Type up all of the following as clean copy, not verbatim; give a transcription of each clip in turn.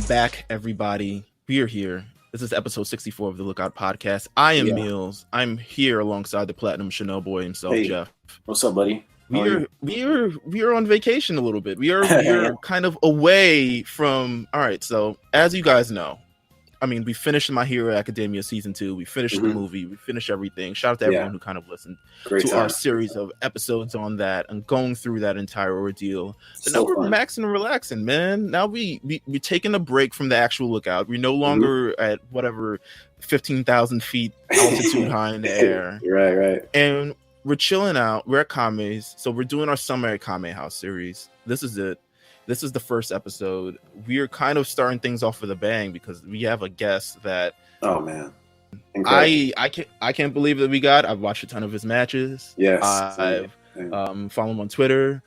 back, everybody. We are here. This is episode 64 of the Lookout Podcast. I am Meelz. I'm here alongside the Platinum Chanel boy himself, Jeff. What's up, buddy? We are on vacation a little bit. We are kind of away from. All right, so as you guys know, I mean, we finished My Hero Academia season 2. We finished the movie. We finished everything. Shout out to everyone who kind of listened to our series of episodes on that and going through that entire ordeal. But now we're maxing and relaxing, man. Now we're taking a break from the actual Lookout. We're no longer at whatever 15,000 feet altitude high in the air. Right. And we're chilling out. We're at Kame's. So we're doing our Summer at Kame House series. This is it. This is the first episode. We are kind of starting things off with a bang because we have a guest that. Oh man, I can't believe that we got. I've watched a ton of his matches. Yes, I've followed him on Twitter.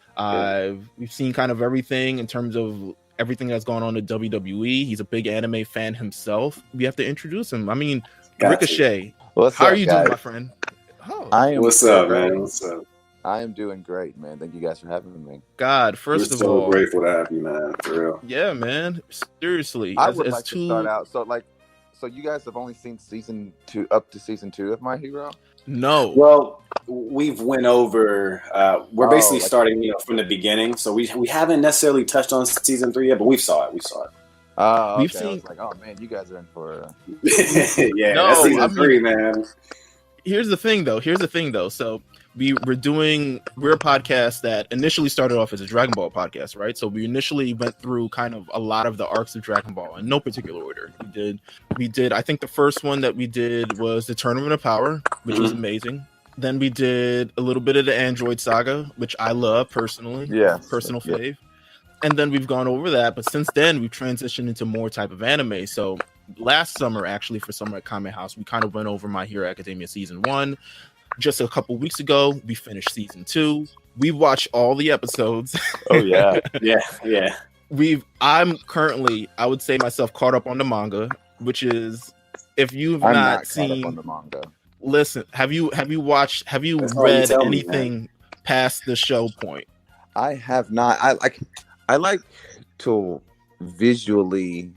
We've seen kind of everything in terms of everything that's going on at WWE. He's a big anime fan himself. We have to introduce him. I mean, Ricochet. How are you doing, my friend? What's up, man? What's up? I am doing great, man. Thank you guys for having me. God, first of all, so grateful to have you, man. For real. Yeah, man. Seriously, I would like to start out. So you guys have only seen season 2 up to season 2 of My Hero? No. Well, we've went over. We're basically starting, from the beginning. So we haven't necessarily touched on season 3 yet, but we saw it. Oh, okay. We've seen. I was like, oh man, you guys are in for. Yeah, no, that's season 3, man. Here's the thing, though. So. We're a podcast that initially started off as a Dragon Ball podcast, right? So we initially went through kind of a lot of the arcs of Dragon Ball in no particular order. We did. I think the first one that we did was the Tournament of Power, which was amazing. Then we did a little bit of the Android Saga, which I love personally. Yeah, personal fave. And then we've gone over that, but since then we've transitioned into more type of anime. So last summer, actually, for Summer at Kame House, we kind of went over My Hero Academia season 1. Just a couple weeks ago, we finished season 2. We've watched all the episodes. Oh yeah, yeah. I'm currently, I would say myself, caught up on the manga, which is, if you've I'm not seen, caught up on the manga. Listen, have you read anything past the show point? I have not. I like to visually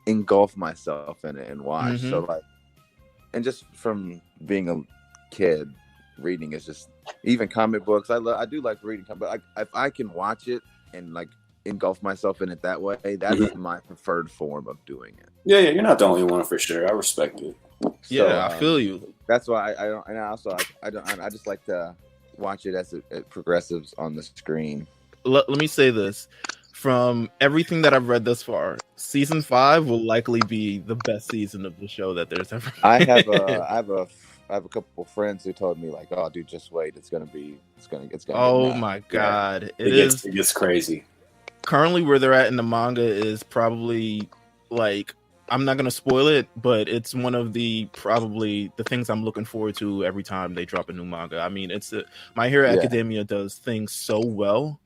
engulf myself in it and watch. Mm-hmm. So and just from being a kid. Reading is just, even comic books. I do like reading, but if I can watch it and engulf myself in it that way, that is my preferred form of doing it. Yeah, you're not the only one for sure. I respect it. Yeah, I feel you. That's why I don't, and also I don't. I just like to watch it as it progresses on the screen. Let me say this: from everything that I've read thus far, season 5 will likely be the best season of the show that there's ever been. I have a couple friends who told me like, "Oh, dude, just wait. It's gonna. Oh my god, it gets crazy. Currently, where they're at in the manga is probably like, I'm not gonna spoil it, but it's one of the things I'm looking forward to every time they drop a new manga. I mean, My Hero Academia does things so well.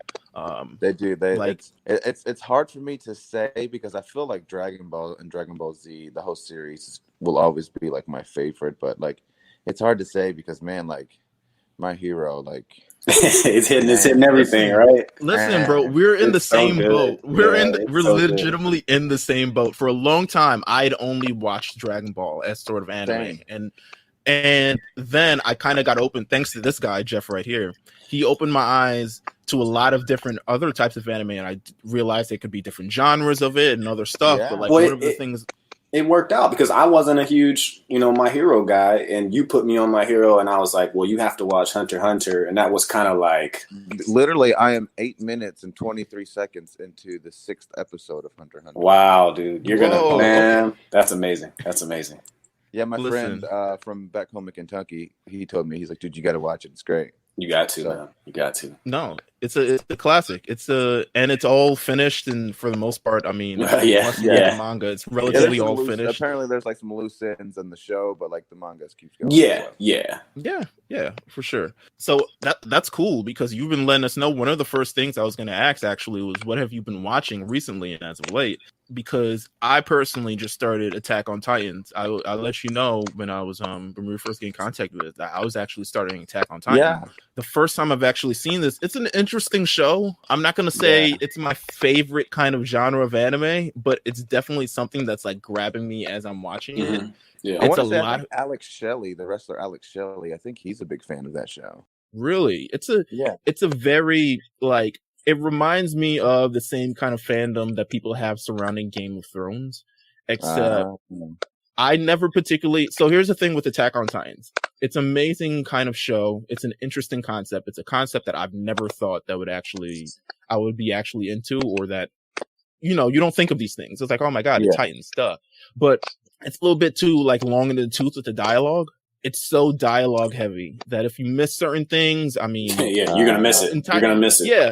They do. It's hard for me to say because I feel like Dragon Ball and Dragon Ball Z, the whole series, will always be like my favorite, but like. It's hard to say because, man, like, My Hero, like... it's hitting everything, right? Listen, bro, we're in the same boat. We're legitimately in the same boat. For a long time, I'd only watched Dragon Ball as sort of anime. And then I kind of got open, thanks to this guy, Jeff, right here. He opened my eyes to a lot of different other types of anime, and I realized there could be different genres of it and other stuff. Yeah. But, like, one of the things... It worked out because I wasn't a huge, My Hero guy, and you put me on My Hero, and I was like, well, you have to watch Hunter x Hunter, and that was kind of like... Literally, I am 8 minutes and 23 seconds into the 6th episode of Hunter x Hunter. Wow, dude. You're going to... Man, that's amazing. That's amazing. Yeah, my friend from back home in Kentucky, he told me, he's like, dude, you got to watch it. It's great. You got to, man. You got to. No, it's a classic. And it's all finished, and for the most part, I mean, the manga, it's relatively all finished. Apparently, there's like some loose ends in the show, but like the manga keeps going. Yeah, for sure. So that's cool because you've been letting us know. One of the first things I was going to ask actually was, what have you been watching recently and as of late? Because I personally just started Attack on Titans. I'll let you know when I was when we first get in contact with it, I was actually starting Attack on Titan. Yeah. The first time I've actually seen this, it's an interesting show. I'm not gonna say it's my favorite kind of genre of anime, but it's definitely something that's like grabbing me as I'm watching it. Yeah, I want to say I think Alex Shelley, the wrestler Alex Shelley, I think he's a big fan of that show. Really, it's a very like, it reminds me of the same kind of fandom that people have surrounding Game of Thrones, except I never particularly. So here's the thing with Attack on Titans. It's an amazing kind of show. It's an interesting concept. It's a concept that I've never thought that I would be actually into, or that, you don't think of these things. It's like, oh my God, it's Titans, duh. But it's a little bit too like long in the tooth with the dialogue. It's so dialogue heavy that if you miss certain things, I mean, you're gonna miss it. You're gonna miss it. Yeah.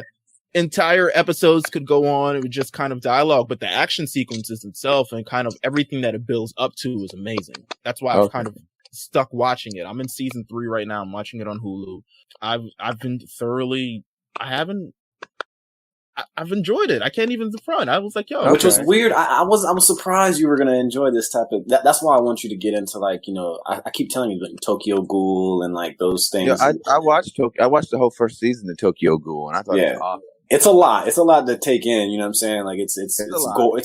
Entire episodes could go on with just kind of dialogue, but the action sequences itself and kind of everything that it builds up to is amazing. That's why I've kind of stuck watching it. I'm in season 3 right now. I'm watching it on Hulu. I've been thoroughly. I've enjoyed it. I can't even front. I was like, yo, which was weird. I was surprised you were gonna enjoy this type of. That's why I want you to get into like, I keep telling you like Tokyo Ghoul and like those things. Yeah, I watched the whole first season of Tokyo Ghoul, and I thought it was awesome. It's a lot. It's a lot to take in. You know what I'm saying? Like it's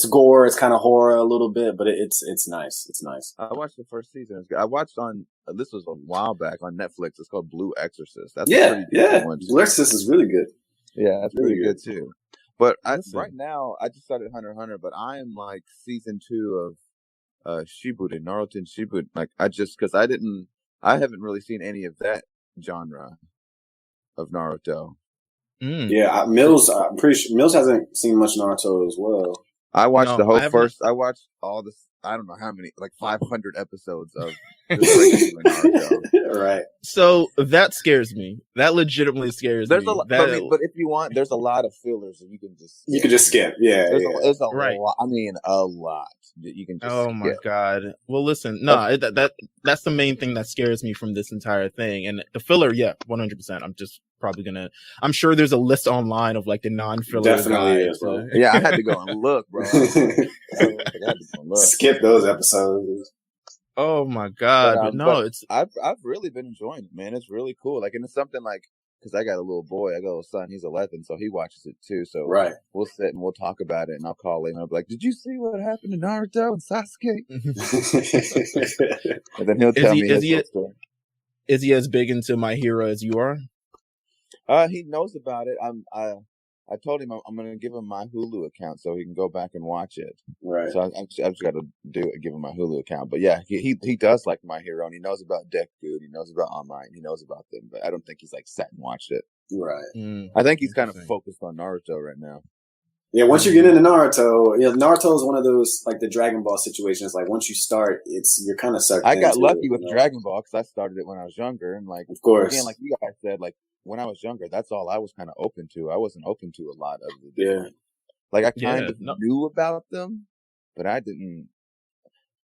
gore. It's kind of horror a little bit, but it's nice. It's nice. I watched the first season. I watched on this was a while back on Netflix. It's called Blue Exorcist. That's Blue Exorcist is really good. Yeah, that's really good too. But right now, I just started Hunter x Hunter, but I am like season 2 of Shippuden, Naruto and Shippuden. Like because I haven't really seen any of that genre of Naruto. Yeah, Meelz. I'm pretty sure Meelz hasn't seen much Naruto as well. I watched the whole first. I watched all this. I don't know how many, like 500 episodes of Naruto. Right. So that scares me. That legitimately scares me. But if you want, there's a lot of fillers that you can just skip. Yeah, there's a lot. I mean, a lot that you can just. Oh my God. Well, listen, that's the main thing that scares me from this entire thing. And the filler, 100%. I'm just probably gonna. I'm sure there's a list online of like the non-filler. Definitely is, bro. Yeah, I had to go and look, bro. Skip those episodes. Oh my God! I've really been enjoying it, man. It's really cool. Like, and it's something like, because I got a little boy, I got a little son. He's 11, so he watches it too. So we'll sit and we'll talk about it, and I'll call him and I'll be like, "Did you see what happened to Naruto and Sasuke?" And then he'll tell me his story. Is he as big into My Hero as you are? He knows about it. I told him I'm going to give him my Hulu account so he can go back and watch it. Right. So I've just got to give him my Hulu account. But yeah, he does like My Hero, and he knows about Deku, he knows about All Might, he knows about them. But I don't think he's like sat and watched it. Right. I think he's kind of focused on Naruto right now. Yeah, once you get into Naruto, Naruto is one of those like the Dragon Ball situations. Like once you start, you're kind of sucked. I got lucky with Dragon Ball because I started it when I was younger, and like, of course, again, like you guys said, like when I was younger, that's all I was kind of open to. I wasn't open to a lot of the different. Like I kind of knew about them, but I didn't.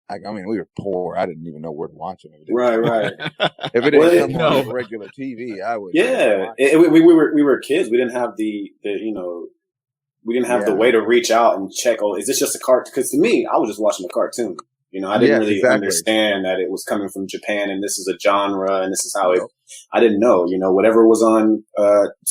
I mean, we were poor. I didn't even know where to watch them. Right. If it didn't come on regular TV, I would. Yeah, we were kids. We didn't have the we didn't have the way to reach out and check. Oh, is this just a cartoon? Because to me, I was just watching a cartoon. I didn't really understand that it was coming from Japan and this is a genre and this is how it. I didn't know. Whatever was on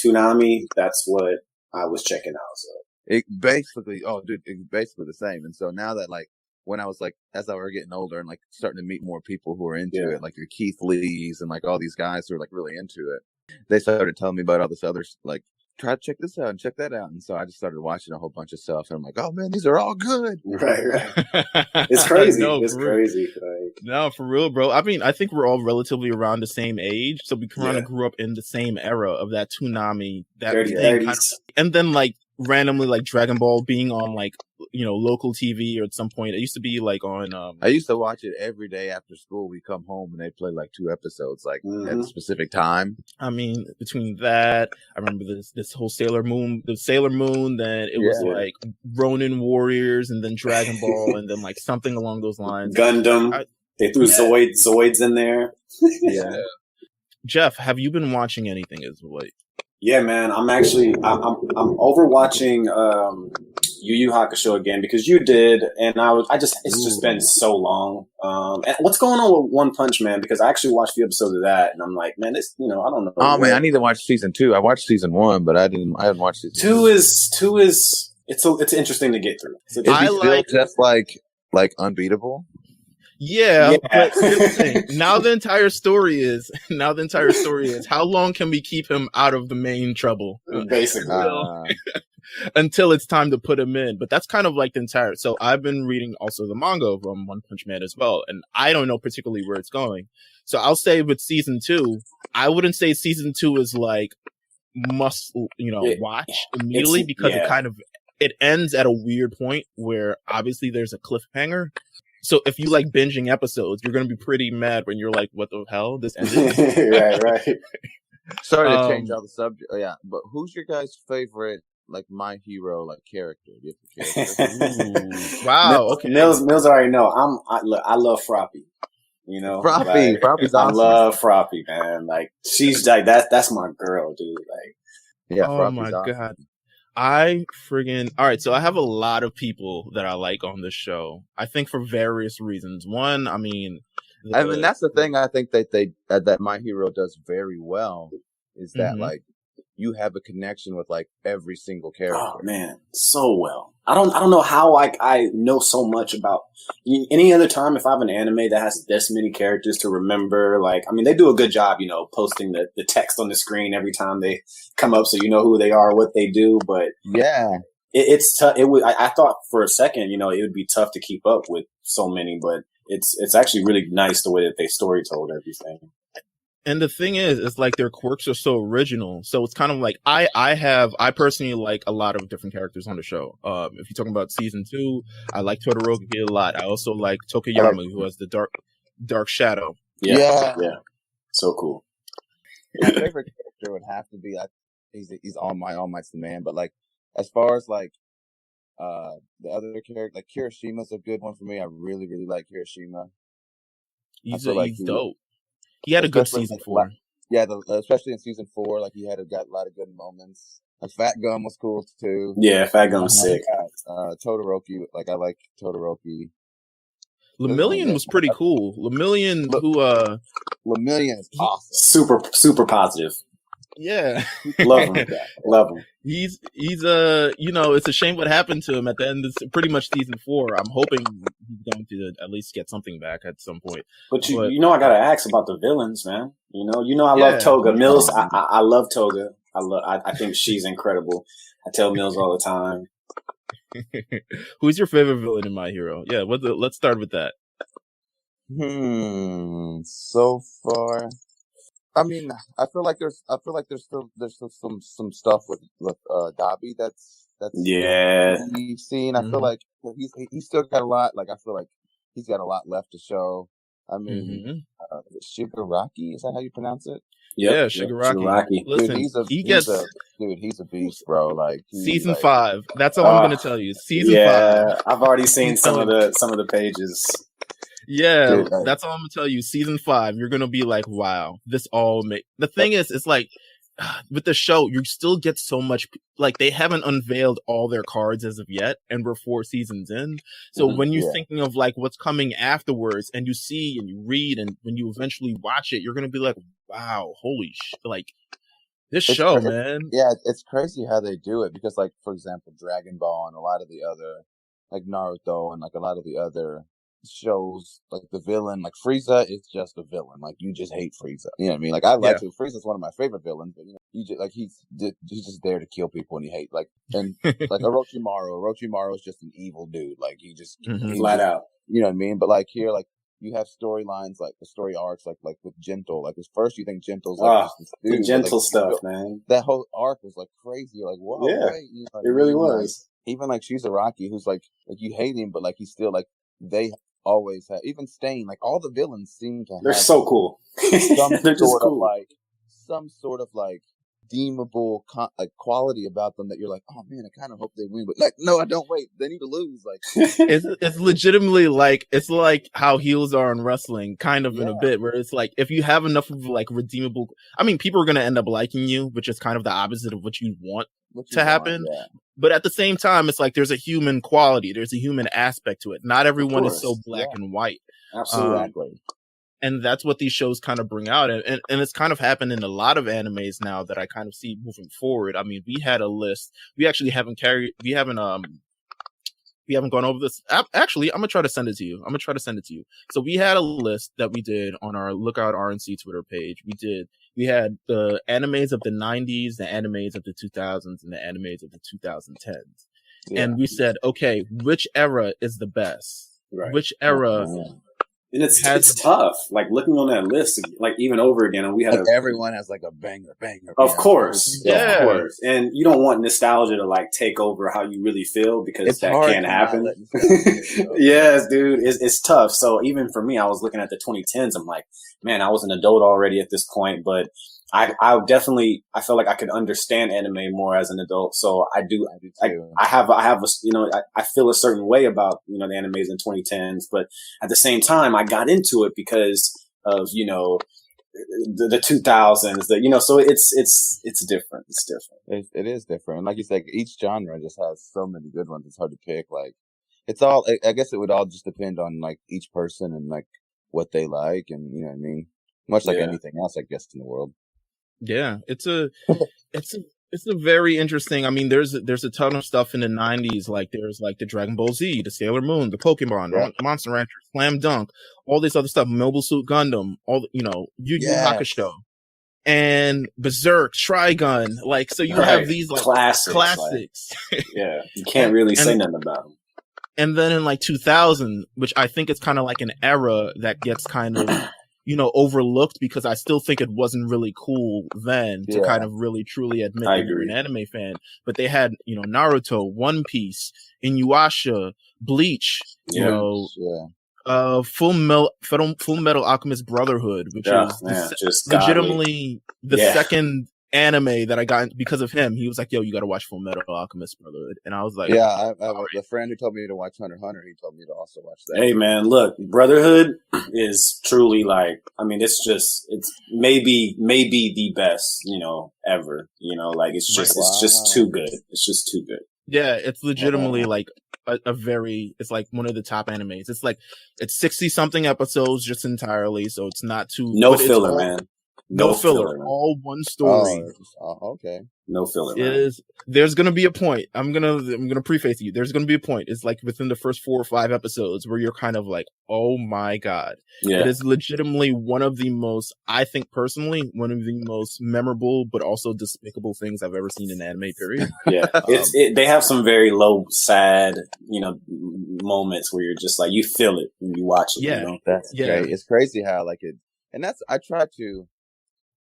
Toonami, that's what I was checking out. So it's basically the same. And so now that like when I was like as I were getting older and like starting to meet more people who are into it, like the Keith Lees and like all these guys who are like really into it, they started telling me about all this other like. Try to check this out and check that out. And so I just started watching a whole bunch of stuff. And I'm like, oh, man, these are all good. Right. It's crazy. It's crazy. No, for real, bro. I mean, I think we're all relatively around the same age. So we kind of grew up in the same era of that Toonami. That 30s. And then, like, randomly, like, Dragon Ball being on, like, local TV or at some point. It used to be, like, on... I used to watch it every day after school. We come home and they play, like, 2 episodes, like, at a specific time. I mean, between that, I remember this whole Sailor Moon, then it was, like, Ronin Warriors, and then Dragon Ball, and then, like, something along those lines. Gundam. They threw Zoids in there. Yeah. Jeff, have you been watching anything as of late? Yeah, man. I'm overwatching Yu Yu Hakusho again because you did, and it's just been so long. And what's going on with One Punch Man? Because I actually watched the episode of that, and I'm like, man, this, I don't know. Oh man, I need to watch season 2. I watched season 1, but I haven't watched season 2. Two is it's interesting to get through. Is he still just like unbeatable? Yeah, but here's the thing. Now the entire story is how long can we keep him out of the main trouble? Basically. Until it's time to put him in. But that's kind of like the entire. So I've been reading also the manga from One Punch Man as well, and I don't know particularly where it's going. So I'll say with season 2, I wouldn't say season 2 is like must watch immediately because it ends at a weird point where obviously there's a cliffhanger. So if you like binging episodes, you're going to be pretty mad when you're like, what the hell? This ended? Right. Sorry to change all the subject. Oh, yeah, but who's your guys' favorite, like, My Hero, like, character? Wow. Okay. Meelz already know. I love Froppy. Froppy's awesome. I love Froppy, man. Like, she's like, that's my girl, dude. Like, yeah. Oh my God. All right, so I have a lot of people that I like on this show. I think for various reasons. One, I mean that's the thing I think that My Hero does very well is that like you have a connection with like every single character. Oh man, so well. I don't know how I know so much about any other time. If I have an anime that has this many characters to remember, like, I mean, they do a good job, posting the text on the screen every time they come up, so you know who they are, what they do. But yeah, it's tough. I thought for a second, it would be tough to keep up with so many, but it's actually really nice the way that they story told everything. And the thing is like their quirks are so original. So it's kind of like I personally like a lot of different characters on the show. If you're talking about season 2, I like Todoroki a lot. I also like Tokuyama, who has the dark shadow. Yeah. So cool. My favorite character would have to be he's All Might's the man. But like as far as like the other character, like Kirishima's a good one for me. I really, really like Kirishima. He's dope. He had a good season 4. Yeah, especially in season 4, like he got a lot of good moments. Like Fat Gum was cool too. Yeah, Fat Gum's sick. Todoroki, like I like Todoroki. Lemillion was pretty cool. Lemillion is awesome. Super, super positive. Yeah. Love him. Love him. He's it's a shame what happened to him at the end of pretty much season 4. I'm hoping he's going to at least get something back at some point. But I gotta ask about the villains, man. I love Toga. Meelz, I love Toga. I think she's incredible. I tell Meelz all the time. Who's your favorite villain in My Hero? Yeah, let's start with that. So far, I mean, I feel like there's still some stuff with Dabi that's we've seen. I feel like he's still got a lot. Like I feel like he's got a lot left to show. I mean, Shigaraki, is that how you pronounce it? Yeah, Shigaraki. Listen, he's a beast, bro. Like season 5. That's all I'm gonna tell you. Season 5. I've already seen some of the pages. Yeah, dude, that's all I'm gonna tell you. Season 5, you're gonna be like, wow, this all the thing is, it's like with the show, you still get so much. Like they haven't unveiled all their cards as of yet, and we're 4 seasons in. So when you're thinking of like what's coming afterwards, and you see and you read, and when you eventually watch it, you're gonna be like, wow, holy shit! Like this show, man. Yeah, it's crazy how they do it because, like, for example, Dragon Ball and a lot of the other, like Naruto and like a lot of the other shows, like the villain, like Frieza is just a villain. Like you just hate Frieza. You know what I mean? Like I like Frieza's one of my favorite villains, but you just like he's just there to kill people and you hate like like Orochimaru is just an evil dude. Like he just flat out. You know what I mean? But like here, like you have storylines, like the story arcs, like with Gentle. Like at first you think Gentle's like this dude, the Gentle like, stuff, man. That whole arc was like crazy. You're like, whoa, wait, it really was. Even like Shizaraki, who's like you hate him, but like he's still like they always have. Even Stain, like all the villains seem to. They're so cool. Some sort of like redeemable quality about them that you're like, oh man, I kind of hope they win, but like, no, I don't. Wait, they need to lose. Like, it's legitimately like it's like how heels are in wrestling, kind of in a bit, where it's like if you have enough of like redeemable, I mean, people are gonna end up liking you, which is kind of the opposite of what you want to happen. But at the same time, it's like there's a human quality, there's a human aspect to it. Not everyone is so black and white. Absolutely. And that's what these shows kind of bring out. And it's kind of happened in a lot of animes now that I kind of see moving forward. I mean, we had a list. We actually haven't gone over this. Actually, I'm going to try to send it to you. So we had a list that we did on our Lookout RNC Twitter page. We had the animes of the 90s, the animes of the 2000s, and the animes of the 2010s. Yeah. And we said, okay, which era is the best? Right. Which era... And it's tough, like looking on that list, like even over again. And we had everyone has like a banger. Of course. And you don't want nostalgia to like take over how you really feel because that can't happen. Yes, dude, it's tough. So even for me, I was looking at the 2010s. I'm like, man, I was an adult already at this point, but I feel like I could understand anime more as an adult. So I do. I have I feel a certain way about, the animes in 2010s, but at the same time, I got into it because of, the 2000s, so it's different. It's different. It is different. And like you said, each genre just has so many good ones. It's hard to pick. Like it's all, I guess it would all just depend on like each person and like what they like. And you know what I mean? Much like anything else, I guess, in the world. Yeah, it's a very interesting. I mean, there's a ton of stuff in the 90s. Like there's like the Dragon Ball Z, the Sailor Moon, the Pokemon, Monster Rancher, Slam Dunk, all this other stuff, Mobile Suit Gundam, all Yu Yu Hakusho, and Berserk, Trigun. Like, so you have these like classics. Yeah, you can't really say nothing about them. And then in like 2000, which I think is kind of like an era that gets kind of overlooked because I still think it wasn't really cool then to kind of really truly admit that you're an anime fan. But they had, Naruto, One Piece, Inuyasha, Bleach, Full Metal Alchemist Brotherhood, which is legitimately the second anime that I got because of him. He was like, yo, you gotta watch Full Metal Alchemist Brotherhood. And I was like, I have a friend who told me to watch Hunter x Hunter. He told me to also watch that. Hey man, look, Brotherhood is truly like, I mean, it's maybe the best, ever, like it's just too good. It's just too good. Yeah, it's legitimately like it's like one of the top animes. It's like, it's 60 something episodes just entirely. So it's not too, no filler, man. No filler, all one story. Okay. No filler. There's gonna be a point. I'm gonna preface you. There's gonna be a point. It's like within the first 4 or 5 episodes where you're kind of like, oh my god. Yeah. It is legitimately one of the most, I think personally, one of the most memorable but also despicable things I've ever seen in anime. Period. Yeah. They have some very low, sad, moments where you're just like, you feel it when you watch it. Yeah. That's great. It's crazy how like it, and that's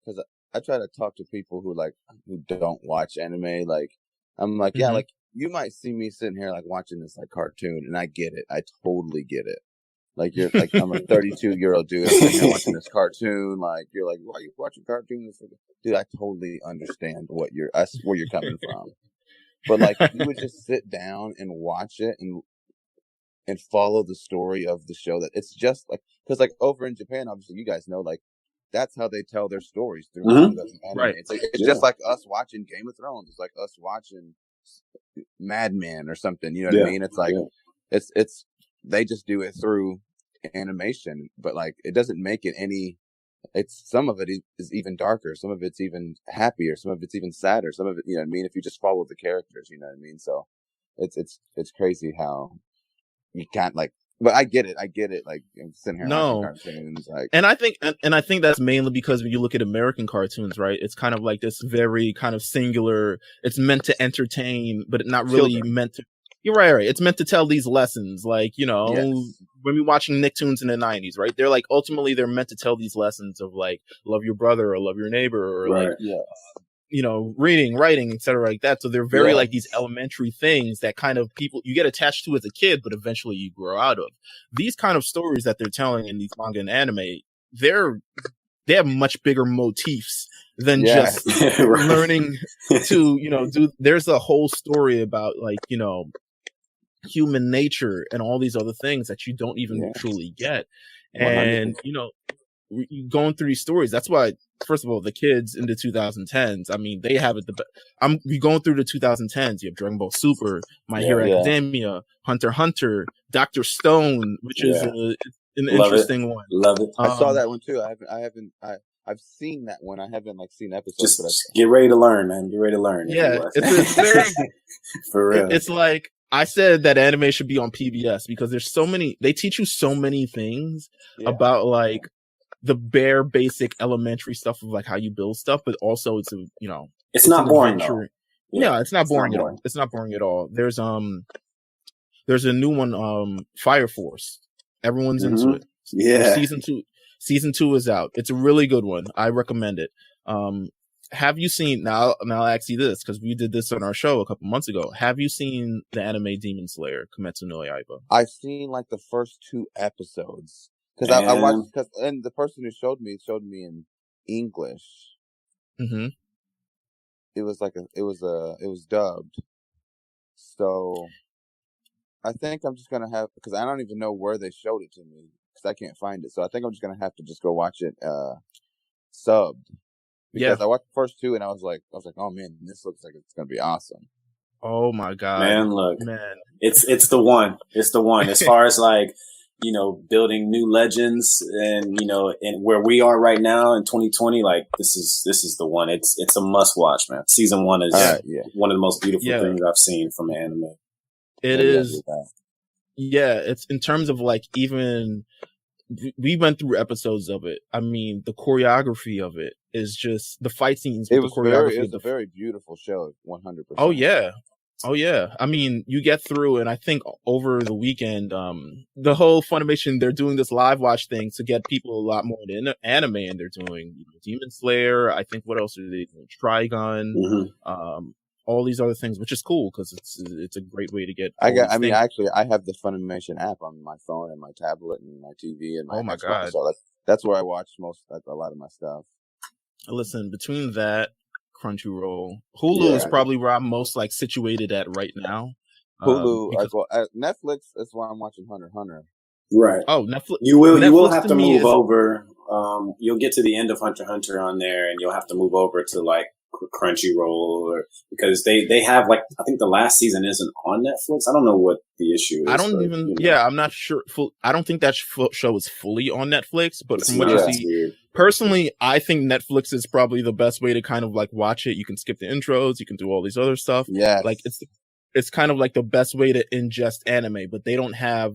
because I try to talk to people who don't watch anime. Like, I'm like, yeah, like you might see me sitting here like watching this like cartoon, and I get it. I totally get it. Like you're like, I'm a 32-year-old dude sitting here watching this cartoon. Like you're like, why are you watching cartoons? Dude, I totally understand where you're coming from. But like, you would just sit down and watch it and follow the story of the show. That it's just like, because like over in Japan, obviously you guys know, like, that's how they tell their stories through mangas and anime. Right. It's like, it's just like us watching Game of Thrones. It's like us watching Mad Men or something. You know what I mean? It's like it's they just do it through animation, but like it doesn't make it any. It's some of it is even darker. Some of it's even happier. Some of it's even sadder. Some of it, you know what I mean? If you just follow the characters, you know what I mean? So it's crazy how you can't like. But I get it. Like I'm sitting here watching cartoons, like, and I think that's mainly because when you look at American cartoons, right? It's kind of like this very kind of singular. It's meant to entertain, but not really meant to. You're right. It's meant to tell these lessons, like when we're watching Nicktoons in the 90s, right? They're like ultimately they're meant to tell these lessons of like love your brother or love your neighbor or reading, writing, etc. like that. So they're very like these elementary things that kind of people you get attached to as a kid, but eventually you grow out of. These kind of stories that they're telling in these manga and anime, they're they have much bigger motifs than just learning to, do. There's a whole story about like, human nature and all these other things that you don't even truly get. 100%. And, going through these stories, that's why, first of all, the kids in the 2010s, I mean, they have it the best. We going through the 2010s. You have Dragon Ball Super, My Hero Academia, Hunter x Hunter, Dr. Stone, which is an interesting one. Love it. I saw that one too. I've seen that one. I haven't seen episodes. Just get ready to learn, man. Get ready to learn. Yeah, it's very, for real. It's like I said that anime should be on PBS because there's so many. They teach you so many things about like the bare basic elementary stuff of like how you build stuff, but also it's it's not boring though. Yeah, it's not boring at all. It's not boring at all. There's a new one, Fire Force. Everyone's into it. Yeah. Season 2 is out. It's a really good one. I recommend it. Have you seen, now I'll ask you this, because we did this on our show a couple months ago. Have you seen the anime Demon Slayer, Kimetsu no Yaiba? I've seen like the first 2 episodes. Because I watched, and the person who showed me in English. Mm-hmm. It was dubbed. So I think I'm just going to have, because I don't even know where they showed it to me, because I can't find it. So I think I'm just going to have to just go watch it subbed. Because I watched the first 2 and I was like, oh man, this looks like it's going to be awesome. Oh my God. Man, look. It's the one. It's the one. As far as like, building new legends and, and where we are right now in 2020, like this is the one. It's a must watch, man. Season 1 is one of the most beautiful things I've seen from anime. It is. Yeah. It's in terms of like, even we went through episodes of it. I mean, the choreography of it is just the fight scenes. It was a very beautiful show. 100%. Oh yeah. I mean, you get through, and I think over the weekend, the whole Funimation, they're doing this live watch thing to get people a lot more into anime, and they're doing Demon Slayer. I think what else are they doing? Trigun, all these other things, which is cool because it's a great way to get. I have the Funimation app on my phone and my tablet and my TV and my. Oh my God! So that's where I watch a lot of my stuff. Listen, between that, Crunchyroll, Hulu is probably where I'm most like situated at right now. Hulu, Netflix is why I'm watching Hunter x Hunter. Right. Oh, Netflix. You will have to move over. You'll get to the end of Hunter x Hunter on there, and you'll have to move over to like Crunchyroll, because they have like, I think the last season isn't on Netflix. I don't know what the issue is. I'm not sure. I don't think that show is fully on Netflix, but from what you see, personally, I think Netflix is probably the best way to kind of like watch it. You can skip the intros, you can do all these other stuff. Yeah, like it's kind of like the best way to ingest anime, but they don't have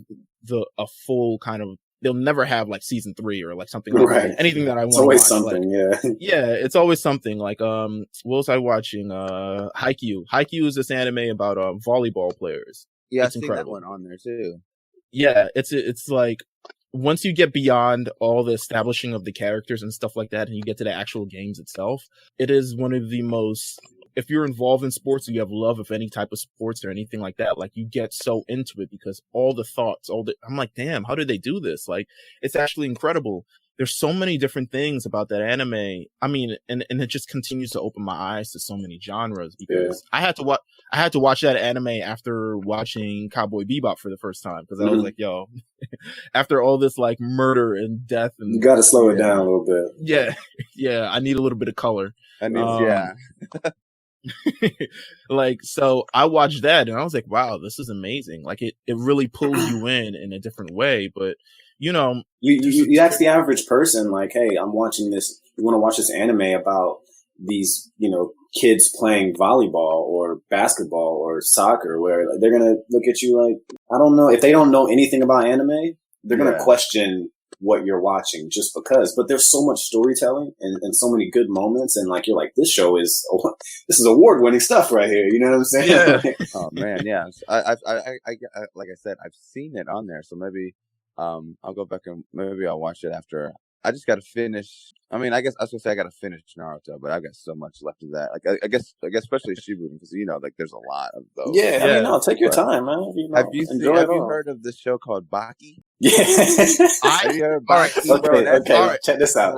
a full kind of. They'll never have like season 3 or like something like that. Anything that I want. It's always watch. something, yeah, it's always something. Like what was I watching? Haikyuu. Haikyuu is this anime about volleyball players. Yeah, I've seen that one on there too. Yeah, it's like once you get beyond all the establishing of the characters and stuff like that, and you get to the actual games itself, it is one of the most. If you're involved in sports and you have love of any type of sports or anything like that, like you get so into it because all the thoughts, I'm like, damn, how did they do this? Like, it's actually incredible. There's so many different things about that anime. I mean, and it just continues to open my eyes to so many genres because I had to watch that anime after watching Cowboy Bebop for the first time because I was like, yo, after all this like murder and death, and you got to slow it down a little bit. Yeah, I need a little bit of color. Like, so I watched that and I was like, wow, this is amazing. Like it really pulls you in a different way. But you ask the average person, like, hey, I'm watching this. You want to watch this anime about these, kids playing volleyball or basketball or soccer, where they're going to look at you like, I don't know. If they don't know anything about anime, they're going to question what you're watching just because. But there's so much storytelling and so many good moments, and like you're like, this is award-winning stuff right here. You know what I'm saying? Yeah. Oh man, yeah. I like I said, I've seen it on there, so maybe I'll go back and maybe I'll watch it after I just got to finish. I mean, I guess I was gonna say I got to finish Naruto, but I've got so much left of that. Like, I guess, especially Shippuden, because like there's a lot of those. Yeah, I mean, no, take your time, man. Have you heard of this show called Baki? Yeah. Have you heard of Baki? Okay. Check this out.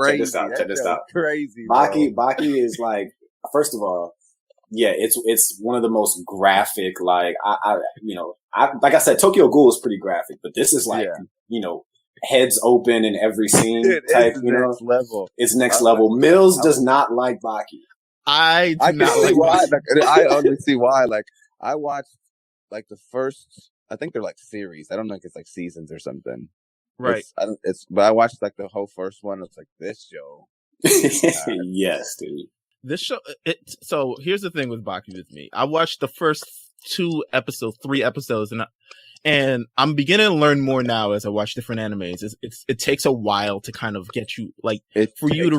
Crazy. Baki is like, first of all, yeah, it's one of the most graphic. Like, like I said, Tokyo Ghoul is pretty graphic, but this is like, heads open in every scene type, next level. It's next level. Meelz does not like Baki. I can see why. I only see why. Like, I watched like the first, I think they're like series. I don't know if it's like seasons or something. Right. But I watched like the whole first one. It's like this show. Yes, dude. This show. So here's the thing with Baki with me. I watched the first 3 episodes, and I'm beginning to learn more now as I watch different animes. It takes a while to kind of get you for you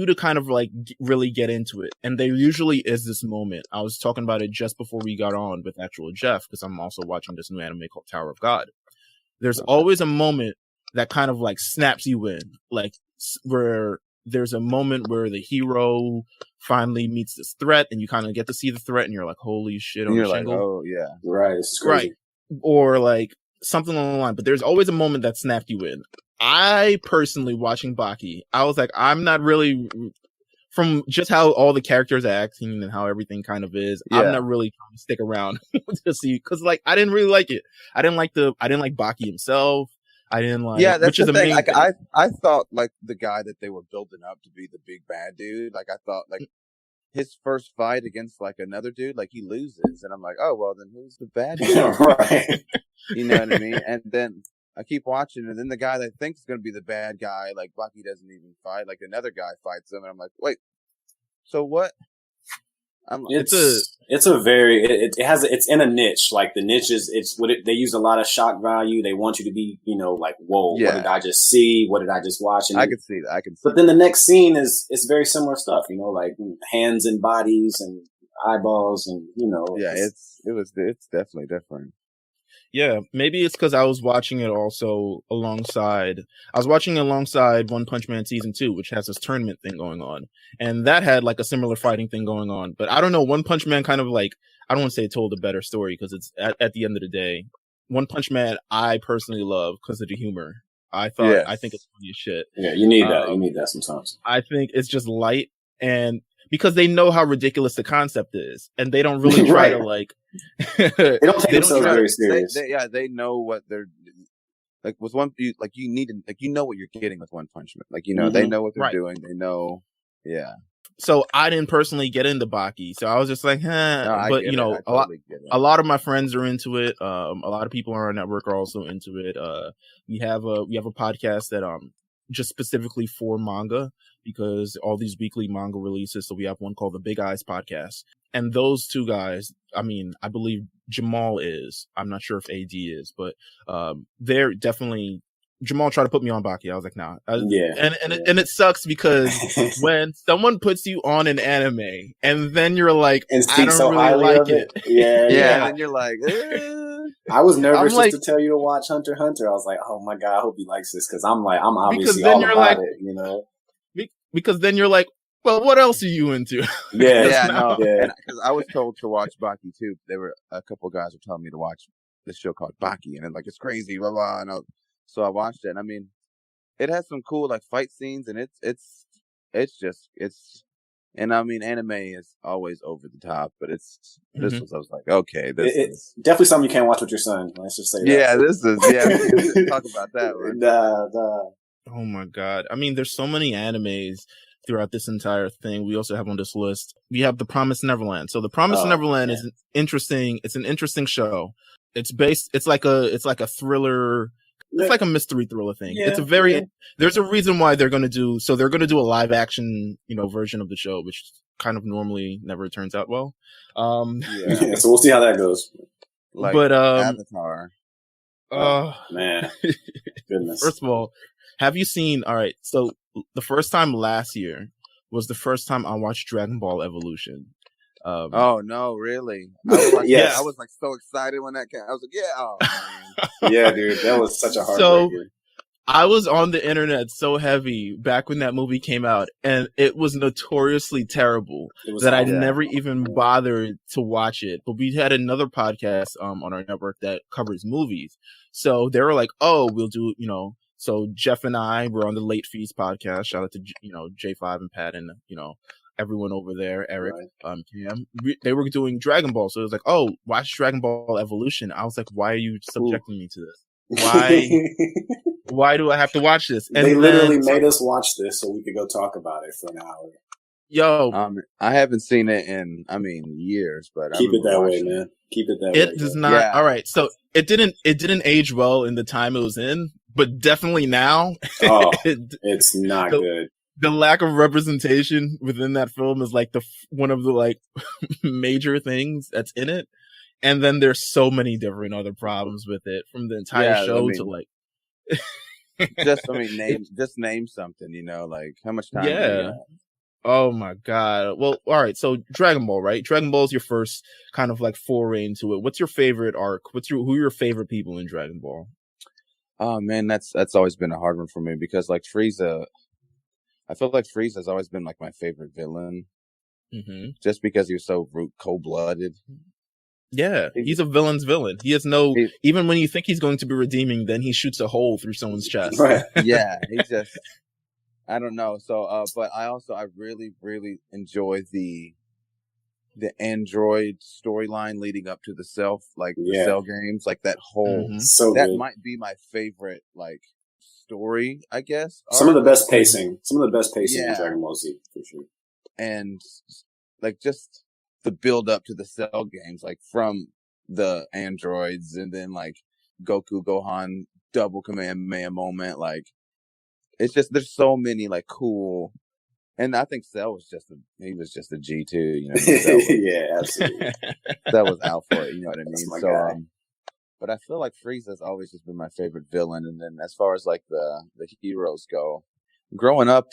to kind of like really get into it. And there usually is this moment. I was talking about it just before we got on with actual Jeff, because I'm also watching this new anime called Tower of God. There's always a moment that kind of like snaps you in, like where there's a moment where the hero finally meets this threat, and you kind of get to see the threat, and you're like, holy shit. And you're like, oh yeah. Right. It's crazy. Right. Or like something along the line, but there's always a moment that snapped you in. I personally, watching Baki, I was like, I'm not really, from just how all the characters are acting and how everything kind of is, I'm not really trying to stick around to see, because like I didn't really like it. I didn't like Baki himself. I didn't like. Yeah, that's the thing. Like, thing. I thought like the guy that they were building up to be the big bad dude. Like, I thought like his first fight against like another dude, like he loses, and I'm like, oh well, then who's the bad dude? Right. You know what I mean? And then I keep watching, and then the guy that I think is going to be the bad guy, like Baki doesn't even fight. Like another guy fights him, and I'm like, wait, so what? It's in a niche. Like the niche is they use a lot of shock value. They want you to be, like, whoa, what did I just see? What did I just watch? And I can see that. But then the next scene is very similar stuff, like hands and bodies and eyeballs and, Yeah, it's definitely different. Yeah, maybe it's because I was watching it alongside One Punch Man Season 2, which has this tournament thing going on. And that had like a similar fighting thing going on. But I don't know, One Punch Man kind of like, I don't want to say it told a better story, because it's at the end of the day, One Punch Man I personally love because of the humor. I think it's funny as shit. Yeah, you need that. You need that sometimes. I think it's just light, and because they know how ridiculous the concept is, and they don't really try to like. They don't take themselves very serious. They know what they're like. With one, you need to know what you're getting with One Punch Man. Like, they know what they're doing. They know, yeah. So I didn't personally get into Baki, so I was just like, but a lot of my friends are into it. A lot of people on our network are also into it. We have a podcast that just specifically for manga, because all these weekly manga releases. So we have one called the Big Eyes Podcast, and those two guys, I mean, I believe Jamal is. I'm not sure if AD is, but they're definitely. Jamal tried to put me on Baki. I was like, nah. And it sucks, because when someone puts you on an anime and then you're like, I don't really like it. Yeah. And you're like, I was nervous just to tell you to watch Hunter x Hunter. I was like, oh my God, I hope he likes this, because I'm obviously all about it, Because then you're like, well, what else are you into? Yeah. Because I was told to watch Baki too. There were a couple of guys were telling me to watch this show called Baki, and it's crazy, blah blah. And so I watched it, and I mean, it has some cool like fight scenes, and it's and I mean, anime is always over the top, but I was like, okay, it's definitely something you can't watch with your son. Let's just say that. Yeah, we can talk about that. Right? Oh my God. I mean, there's so many animes throughout this entire thing. We also have on this list, we have The Promised Neverland. So The Promised Neverland is it's an interesting show. It's like a thriller. It's like a mystery thriller thing. Yeah, there's a reason why they're going to do a live action, version of the show, which kind of normally never turns out well. So we'll see how that goes. Avatar. Oh man. Goodness. First of all, have you seen, all right, so the first time last year was the first time I watched Dragon Ball Evolution. Oh no, really? I was like, I was like so excited when that came. I was like, yeah, oh, man. Yeah, dude, that was such a heartbreaker. I was on the internet so heavy back when that movie came out, and it was notoriously terrible that I never even bothered to watch it. But we had another podcast on our network that covers movies. So they were like, oh, we'll do, so Jeff and I were on the Late Fees podcast. Shout out to, J5 and Pat and, everyone over there, Eric, Cam. They were doing Dragon Ball. So it was like, oh, watch Dragon Ball Evolution. I was like, why are you subjecting me to this? Why do I have to watch this? And they literally made us watch this so we could go talk about it for an hour. Yo, I haven't seen it in, years, but keep it that way, man. Keep it that way. It does not. Yeah. All right, so it didn't age well in the time it was in, but definitely now. Oh, it's not good. The lack of representation within that film is like one of the major things that's in it. And then there's so many different other problems with it, from the entire show to name something, how much time? Yeah. Oh my God. Well, all right. So Dragon Ball, right? Dragon Ball is your first kind of foray into it. What's your favorite arc? Who are your favorite people in Dragon Ball? Oh man, that's always been a hard one for me because Frieza, I feel like Frieza's always been my favorite villain, just because he was so cold-blooded. Yeah, he's a villain's villain. He has even when you think he's going to be redeeming, then he shoots a hole through someone's chest. Right. Yeah, he just, I don't know. So, but I really, really enjoy the Android storyline leading up to the the Cell games, that whole, so that good. might be my favorite, story, I guess. Some of the best pacing in Dragon Ball Z, for sure. And, just the build up to the Cell games, from the androids, and then Goku Gohan double Kamehameha moment. It's just, there's so many cool, and I think Cell was he was just a G too, Yeah, absolutely. That was out for it, you know what I mean? That's my guy. But I feel like Frieza's always just been my favorite villain. And then as far as the heroes go, growing up,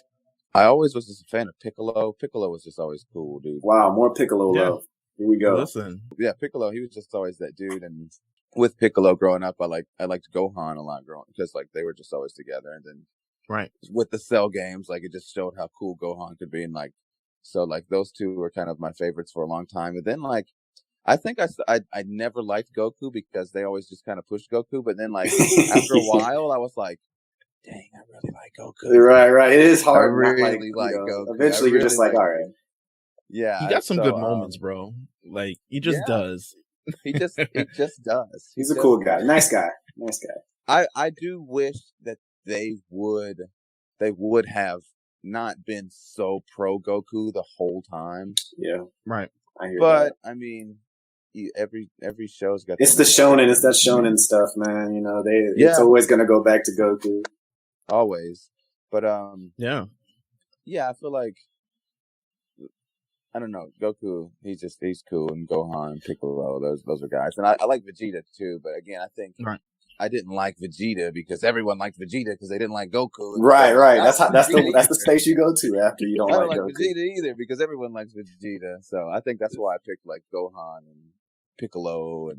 I always was just a fan of Piccolo. Piccolo was just always cool, dude. Wow, more Piccolo love. Here we go. Listen. Yeah, Piccolo, he was just always that dude. And with Piccolo growing up, I liked Gohan a lot because they were just always together. And then with the Cell games, it just showed how cool Gohan could be. And so those two were kind of my favorites for a long time. And then I think I never liked Goku because they always just kind of pushed Goku. But then after a while, I was like, dang, I really like Goku. Right. It is hard. I really like Goku. Eventually, you're just all right. Yeah, he got some good moments, bro. He just does. He just does. He's a cool guy. Nice guy. I do wish that they would have not been so pro Goku the whole time. Yeah, right. I hear that. But I mean, every show's got. It's the shonen. It's that shonen stuff, man. It's always gonna go back to Goku. Always, but yeah. I feel like, I don't know, Goku. He's cool, and Gohan, Piccolo, those are guys, and I like Vegeta too. But again, I think I didn't like Vegeta because everyone liked Vegeta because they didn't like Goku. Right. That's the space you go to after you don't like Goku. Vegeta either because everyone likes Vegeta. So I think that's why I picked Gohan and Piccolo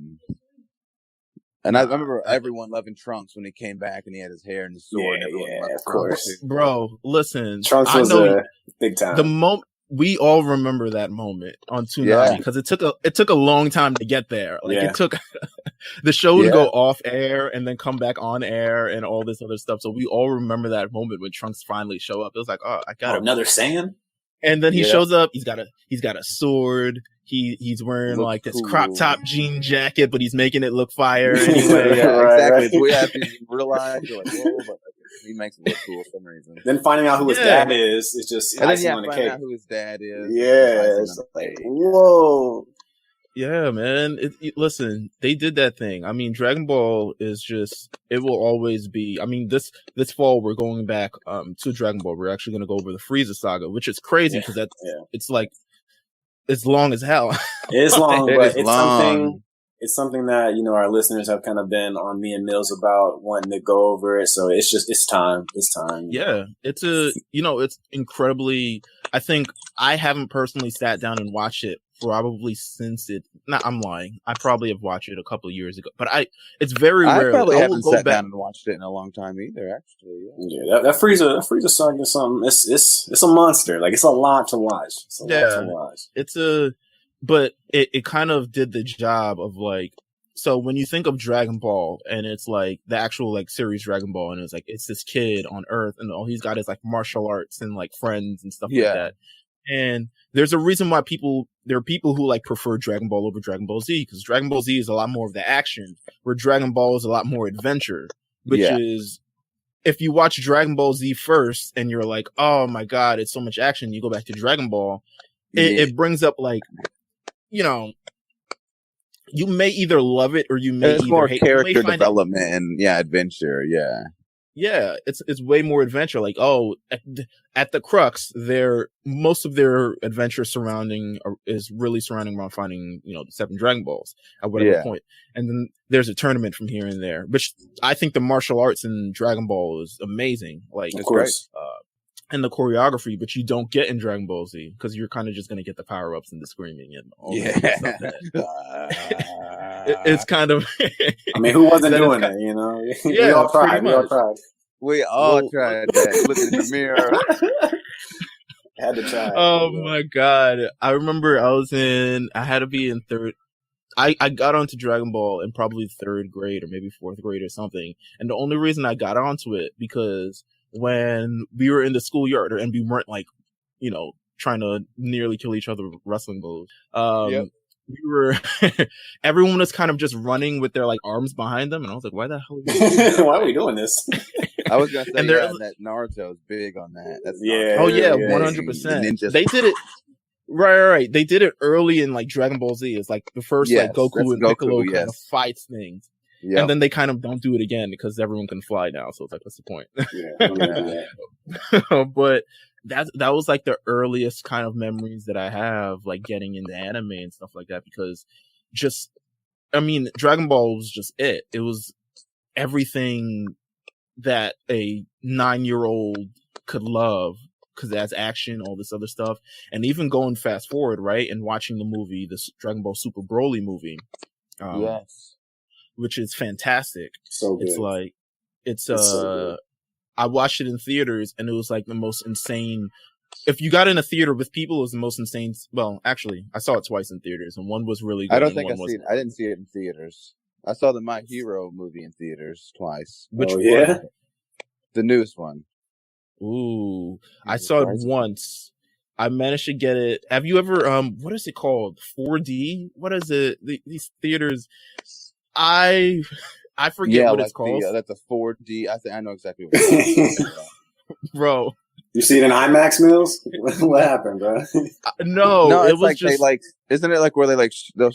and I remember everyone loving Trunks when he came back and he had his hair and his sword. Yeah, of course. Bro, listen. Trunks was big time. The moment we all remember that moment on Toonami because it took a long time to get there. It took the show to go off air and then come back on air and all this other stuff. So we all remember that moment when Trunks finally show up. It was like, oh, I got another Saiyan. And then he shows up. He's got a sword. He's wearing this crop top jean jacket, but he's making it look fire anyway. Exactly. We have to realize whoa, but he makes it look cool for some reason. Then finding out who his dad is just icing on the cake. Finding out who his dad is. Yeah, it's whoa. Yeah, man. Listen, they did that thing. I mean, Dragon Ball is it will always be. I mean, this fall we're going back to Dragon Ball. We're actually going to go over the Frieza saga, which is crazy because it's long as hell. It is long, but it's long. It's something that our listeners have kind of been on me and Meelz about wanting to go over it. So it's time. It's time. Yeah, it's incredibly. I think I haven't personally sat down and watched it probably since it. Nah, I'm lying. I probably have watched it a couple of years ago, but it's very rare. I probably haven't sat back down and watched it in a long time either. Actually, that Frieza saga is something. It's a monster. Like it's a lot to watch. But it kind of did the job of like. So when you think of Dragon Ball and it's like the actual like series Dragon Ball and it's like it's this kid on Earth and all he's got is like martial arts and like friends and stuff like that. And there's a reason why there are people who like prefer Dragon Ball over Dragon Ball Z because Dragon Ball Z is a lot more of the action where Dragon Ball is a lot more adventure, which is if you watch Dragon Ball Z first and you're like, oh my God, it's so much action. You go back to Dragon Ball. It brings up like, you know, you may either love it or you may it's either more hate character development and adventure. Yeah, it's way more adventure. Like, at the crux, most of their adventure is really surrounding around finding, you know, the 7 Dragon Balls at whatever point. And then there's a tournament from here and there, which I think the martial arts in Dragon Ball is amazing. Like, of course. And the choreography, but you don't get in Dragon Ball Z because you're kind of just going to get the power ups and the screaming and all that stuff. It's kind of. I mean, who wasn't doing it? You know, we all tried. We all tried that. Look in the mirror. Had to try. Oh my God! I remember I had to be in third. I got onto Dragon Ball in probably 3rd grade or maybe 4th grade or something, and the only reason I got onto it because. When we were in the schoolyard and we weren't like, you know, trying to nearly kill each other with wrestling moves. We were, everyone was kind of just running with their like arms behind them. And I was like, why the hell why are we doing this? I was going to say that Naruto is big on that. That's 100%. They did it. Right. They did it early in like Dragon Ball Z. It's like the first like Goku and Piccolo kind of fights things. Yep. And then they kind of don't do it again because everyone can fly now. So it's like, what's the point? But that was like the earliest kind of memories that I have, like getting into anime and stuff like that. Because Dragon Ball was just it. It was everything that a 9-year-old could love because it has action, all this other stuff. And even going fast forward, right, and watching the movie, this Dragon Ball Super Broly movie. Which is fantastic. So good. It's so good. I watched it in theaters and it was like the most insane. If you got in a theater with people, it was the most insane. Well, actually, I saw it twice in theaters and one was really good. I didn't see it in theaters. I saw the My Hero movie in theaters twice. Which one? The newest one. Ooh, I saw it once. I managed to get it. Have you ever, what is it called? 4D? What is it? These theaters. I forget what it's called. That's a 4D. I know exactly what it's called. Bro. You see it in IMAX, Meelz? What happened, bro? No, it was just isn't it like where they like they'll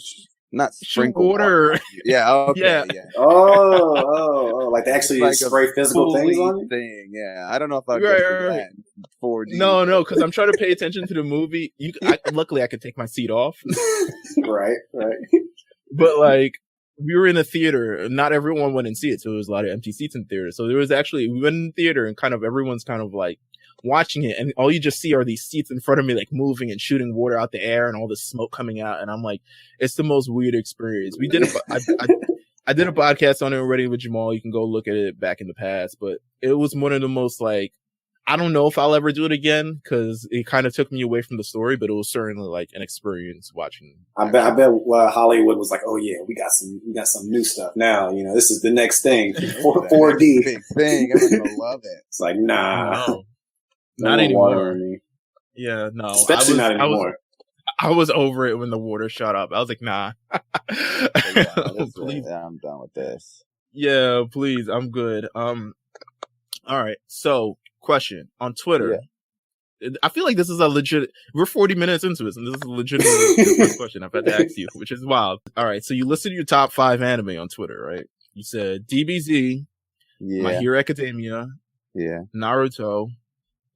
not sprinkle water? Yeah, okay, yeah. Oh, like they actually like spray physical things on you? Thing, yeah. I don't know if I'd go through that 4D. No, because I'm trying to pay attention to the movie. Luckily, I could take my seat off. Right. But like. We were in a theater. Not everyone went and see it, so there was a lot of empty seats in theater. So we went in the theater and kind of everyone's kind of like watching it, and all you just see are these seats in front of me like moving and shooting water out the air and all this smoke coming out. And I'm like, it's the most weird experience. We did I did a podcast on it already with Jamal. You can go look at it back in the past, but it was one of the most like. I don't know if I'll ever do it again because it kind of took me away from the story, but it was certainly like an experience watching. I bet Hollywood was like, oh yeah, we got some new stuff now. You know, this is the next thing. 4D big thing. Everyone's gonna love it. It's like nah, not anymore. Yeah, no, especially not anymore. I was over it when the water shot up. I was like, nah. Please. I'm done with this. Yeah, please. I'm good. All right. So. Question on Twitter. Yeah. I feel like this is a legit. We're 40 minutes into this, and this is a legitimate question I've had to ask you, which is wild. All right, so you listed your top 5 anime on Twitter, right? You said DBZ, My Hero Academia, Naruto.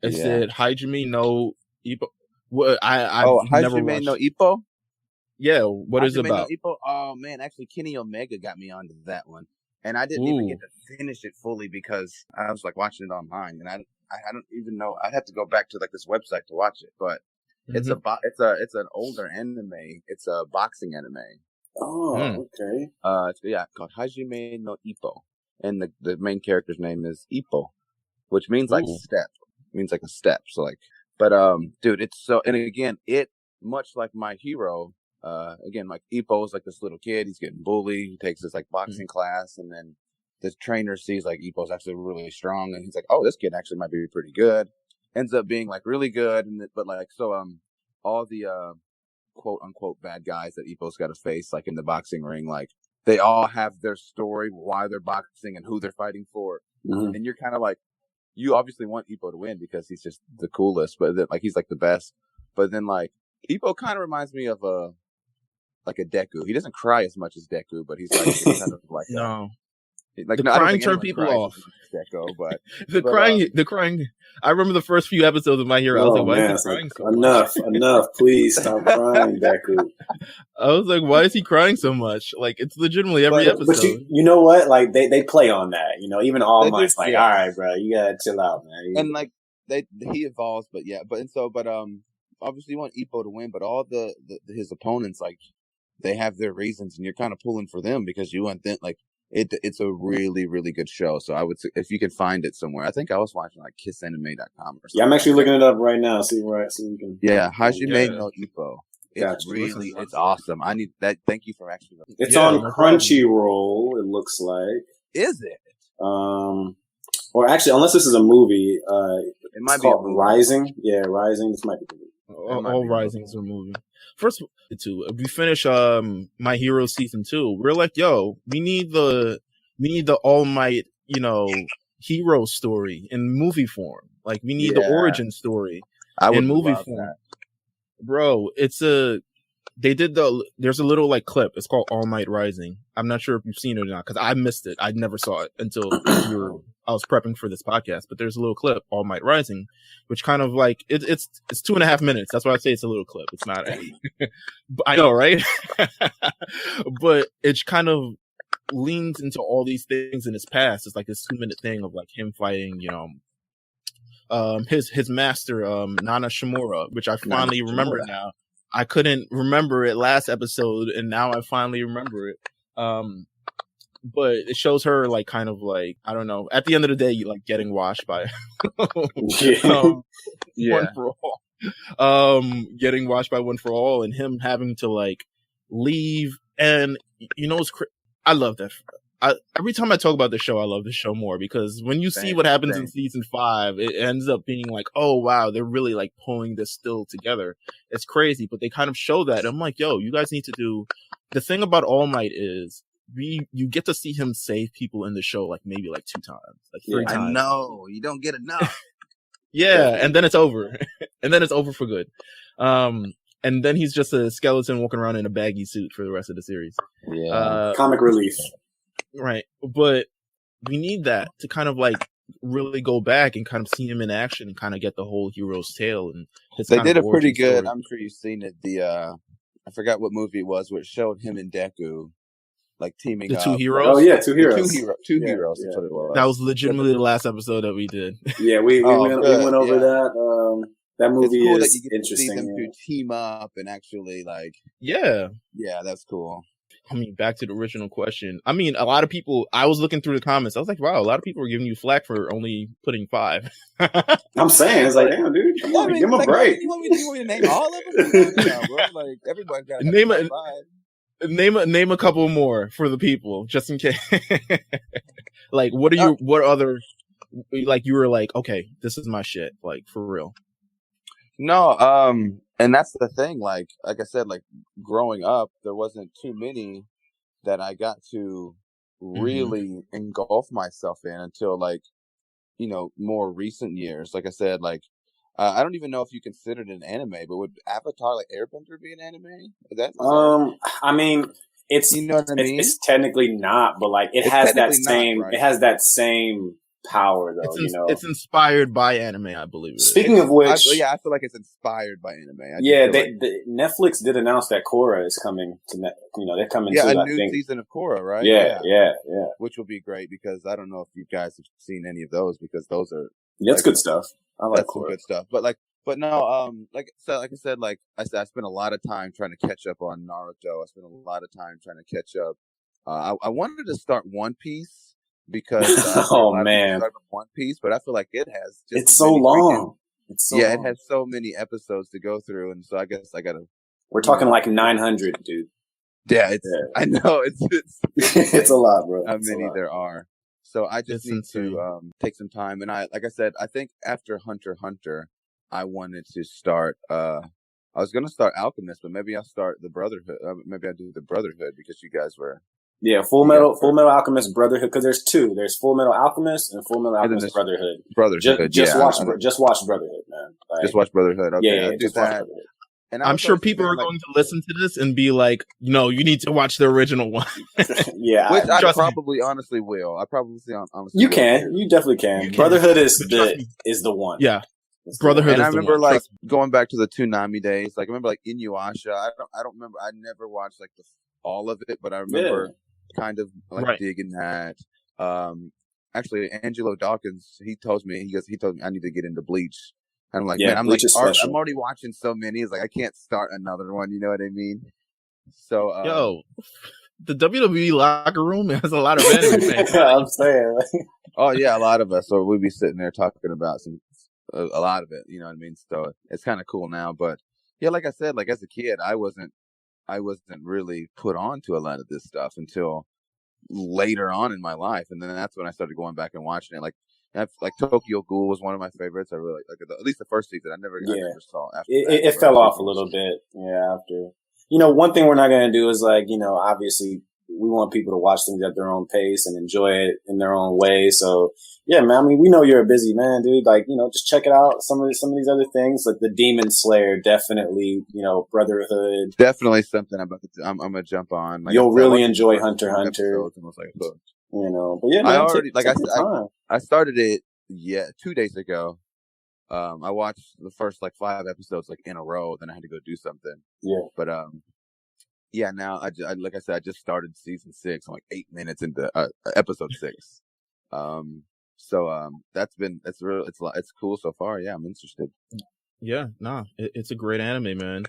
It said Hajime no Ippo. What Hajime no Ippo. Yeah, what is it about? No Ippo? Oh man, actually, Kenny Omega got me onto that one, and I didn't even get to finish it fully because I was like watching it online, and I don't even know. I'd have to go back to like this website to watch it, but It's it's an older anime. It's a boxing anime. Oh, okay. It's called Hajime no Ippo, and the main character's name is Ippo, which means like step. It means like a step. So like, but dude, it's so. And again, it much like My Hero. Again, like Ippo is like this little kid. He's getting bullied. He takes this like boxing class, and then the trainer sees like Ippo's actually really strong, and he's like, "Oh, this kid actually might be pretty good." Ends up being like really good, but like so all the quote unquote bad guys that Ippo's got to face like in the boxing ring, like they all have their story, why they're boxing and who they're fighting for, and you're kind of like, you obviously want Ippo to win because he's just the coolest, but then, like he's like the best, but then like Ippo kind of reminds me of a Deku. He doesn't cry as much as Deku, but he's like kind of like the crying turned people off. Deku, but the crying. I remember the first few episodes of My Hero. I was like, why is he crying so much? Enough, please stop crying, Deku. I was like, why is he crying so much? Like, it's legitimately every episode. But you know what? Like, they play on that. You know, even All Might's like, all right, bro, you gotta chill out, man. And like, he evolves, but obviously you want Ippo to win, but all his opponents, like, they have their reasons, and you're kind of pulling for them because you want them, like, it's a really, really good show. So I would, if you can find it somewhere. I think I was watching like kissanime.com or something. Yeah, I'm actually looking it up right now. See we can. Yeah, Hajime no Ippo. It's awesome. I need that. Thank you for actually. It's on Crunchyroll. It looks like. Is it? Or actually, unless this is a movie, it might be called Rising. Yeah, Rising. This might be. All Risings are moving. First, we finish My Hero season 2. We're like, yo, we need the All Might, hero story in movie form. Like, we need the origin story in movie form. That. Bro, there's a little like clip. It's called All Might Rising. I'm not sure if you've seen it or not because I missed it. I never saw it until I was prepping for this podcast. But there's a little clip, All Might Rising, which kind of like it's 2.5 minutes. That's why I say it's a little clip. It's not. I know, right? But it kind of leans into all these things in his past. It's like this 2-minute thing of like him fighting, his master, Nana Shimura, which I finally remember now. I couldn't remember it last episode, and now I finally remember it. But it shows her like kind of like, I don't know, at the end of the day, you like getting washed by One for All. Getting washed by One for All, and him having to like leave. And I love that. Every time I talk about this show, I love this show more because when you see what happens in season 5, it ends up being like, oh wow, they're really like pulling this still together. It's crazy, but they kind of show that. I'm like, yo, you guys need to do. The thing about All Might is you get to see him save people in the show like maybe like 2 times, like 3 times. I know you don't get enough. And then it's over, and then it's over for good. And then he's just a skeleton walking around in a baggy suit for the rest of the series. Yeah, comic relief. Right. But we need that to kind of like really go back and kind of see him in action and kind of get the whole hero's tale. And they did a pretty good, I'm sure you've seen it. I forgot what movie it was where it showed him and Deku like teaming up. The 2 heroes? Oh yeah, 2 heroes. Two heroes. That's what it was. That was legitimately the last episode that we did. Yeah, we went over that. That movie it's cool is that you get interesting. To see them to team up and actually like. Yeah, that's cool. I mean, back to the original question. I mean, a lot of people, I was looking through the comments. I was like, wow, a lot of people are giving you flack for only putting 5. I'm saying, it's like, damn, dude, come on, give him a break. You want me to name all of them? No, bro. Like, everybody's got to name a couple more for the people, just in case. Like, what other, like, you were like, okay, this is my shit, like, for real. No, and that's the thing, like I said, like growing up, there wasn't too many that I got to really engulf myself in until like, more recent years. Like I said, like, I don't even know if you consider it an anime, but would Avatar like Airbender be an anime? I mean, it's, it's technically not, but like it has that same, right? It has that same power though, it's inspired by anime, I believe. Speaking of which, I feel like it's inspired by anime. Netflix did announce that Korra is coming to they're coming to a new season of Korra, right? Yeah, which will be great because I don't know if you guys have seen any of those because those are that's good stuff. I like some good stuff. But like But no, like I said, I spent a lot of time trying to catch up on Naruto. I spent a lot of time trying to catch up. I wanted to start One Piece because oh man, One Piece, but I feel like it has just it's so long. It has so many episodes to go through, and so I guess I gotta. We're talking like 900, dude. Yeah, I know it's it's a lot, bro. How many there are? So I just need to take some time, and like I said, I think after Hunter x Hunter, I wanted to start. I was gonna start Alchemist, but maybe I'll start the Brotherhood. Maybe I'll do the Brotherhood because you guys were. Yeah, Full Metal Alchemist Brotherhood, because there's two. There's Full Metal Alchemist and Full Metal Alchemist Brotherhood. Just watch Brotherhood, man. Like, just watch Brotherhood. Okay, yeah, just watch Brotherhood. And I'm sure people are going to listen to this and be like, "No, you need to watch the original one." Yeah, which I probably honestly will. I probably honestly. You can. You definitely can. Brotherhood is the one. Yeah. Brotherhood. And I remember like going back to the Toonami days. Like I remember like Inuyasha. I don't remember. I never watched like all of it, but I remember kind of like digging that. Actually, Angelo Dawkins, he told me I need to get into Bleach. And I'm like, man, I'm already watching so many. It's like I can't start another one. You know what I mean? So, the WWE locker room has a lot of anime fans. I'm saying. Oh yeah, a lot of us. So we'd be sitting there talking about a lot of it. You know what I mean? So it's kind of cool now. But yeah, like I said, like as a kid, I wasn't really put on to a lot of this stuff until later on in my life, and then that's when I started going back and watching it. Like Tokyo Ghoul was one of my favorites. I really like at least the first season. I never saw after it fell off a little bit. Yeah, after one thing we're not gonna do is like obviously we want people to watch things at their own pace and enjoy it in their own way. So yeah, man. I mean, we know you're a busy man, dude. Like just check it out. Some of these other things, like the Demon Slayer, definitely. Brotherhood, definitely something I'm gonna jump on. Like you'll really enjoy Hunter x Hunter. But yeah, man, I started it 2 days ago. I watched the first like 5 episodes like in a row, then I had to go do something. Yeah. But now I like I said, I just started season 6. I'm like 8 minutes into episode 6. It's cool so far. Yeah, I'm interested. Yeah, it's a great anime, man.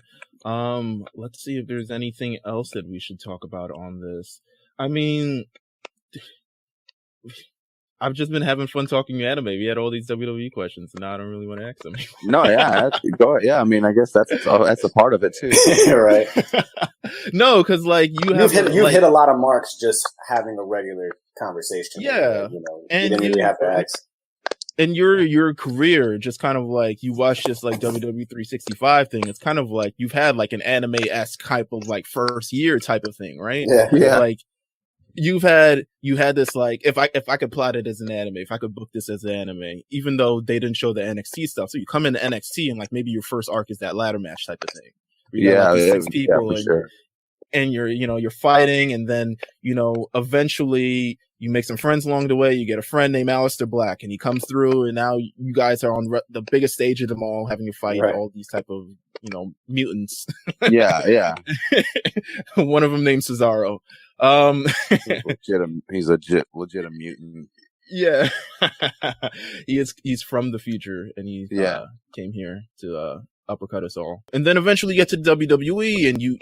Let's see if there's anything else that we should talk about on this. I mean, I've just been having fun talking anime. We had all these WWE questions, and now I don't really want to ask them. No, yeah, go ahead. Yeah, I mean, I guess that's a part of it too. Right? No, because like you've hit a lot of marks just having a regular conversation. Yeah, and you didn't really have to ask. And your career, just kind of like you watch this like WWE 365 thing. It's kind of like you've had like an anime-esque type of like first year type of thing, right? Yeah. Like you had this like if I could plot it as an anime, if I could book this as an anime, even though they didn't show the NXT stuff, so you come into NXT and like maybe your first arc is that ladder match type of thing. Yeah, like 6 people, for sure. And you're fighting, and then eventually you make some friends along the way. You get a friend named Aleister Black, and he comes through, and now you guys are on the biggest stage of them all, having to fight all these type of mutants. Yeah. One of them named Cesaro. He's a legit mutant. Yeah, he's from the future, and he came here to uppercut us all. And then eventually you get to WWE, and you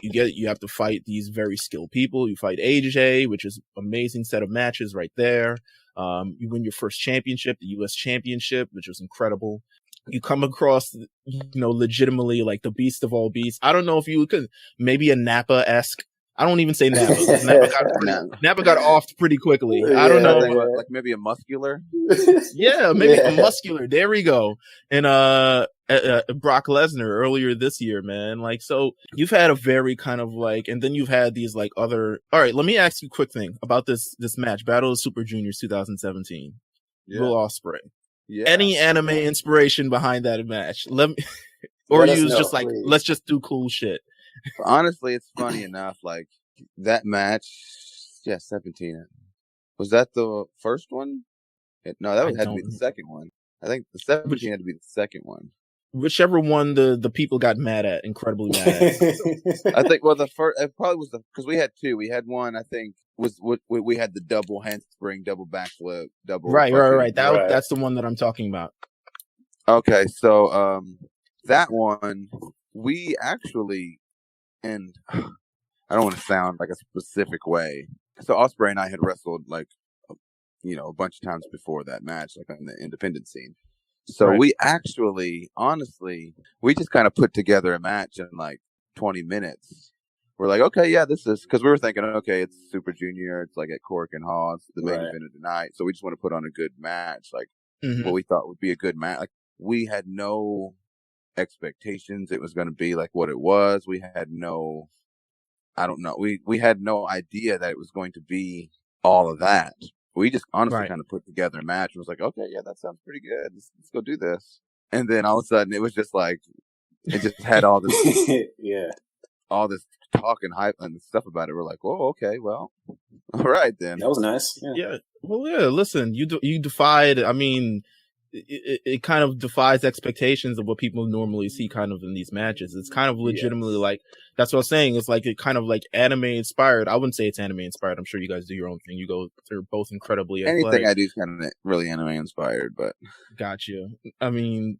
have to fight these very skilled people. You fight AJ, which is amazing set of matches right there. You win your first championship, the US Championship, which was incredible. You come across, legitimately like the beast of all beasts. I don't know if you could, maybe a Nappa-esque. I don't even say Nappa. Nappa got off pretty quickly. I don't know. Like maybe a muscular? Yeah, maybe a muscular. There we go. And Brock Lesnar earlier this year, man. Like, so you've had a very kind of like, and then you've had these like other. All right, let me ask you a quick thing about this match, Battle of Super Juniors 2017. Will Ospreay. Yeah. Any anime inspiration behind that match? Let's just do cool shit. Honestly, it's funny enough. Like that match, 17. Was that the first one? No, that had to be the second one. I think the 17 had to be the second one. Whichever one the people got mad at, incredibly mad at. I think. Well, the first it probably was because we had 2. We had one. I think we had the double handspring, double backflip, double. Right. That's the one that I'm talking about. Okay, so that one, we actually, and I don't want to sound like a specific way. So Ospreay and I had wrestled like, a bunch of times before that match, like on the independent scene. So we actually, honestly, we just kind of put together a match in like 20 minutes. We're like, okay, yeah, this is, because we were thinking, okay, it's Super Junior, it's like at Cork and Hall, it's the main event of the night, so we just want to put on a good match, like what we thought would be a good match. Like we had no expectations it was going to be like what it was. We had no, I don't know, we had no idea that it was going to be all of that. We just honestly kind of put together a match and was like, okay, yeah, that sounds pretty good. Let's go do this. And then all of a sudden it was just like, it just had all this, all this talk and hype and stuff about it. We're like, whoa, okay, well, all right then. That was nice. Yeah. Well, yeah. Listen, you defied. I mean, it kind of defies expectations of what people normally see kind of in these matches. It's kind of legitimately like, that's what I was saying. It's like, it kind of like anime inspired. I wouldn't say it's anime inspired. I'm sure you guys do your own thing. They're both incredibly athletic. Anything I do is kind of really anime inspired, but. Gotcha. I mean,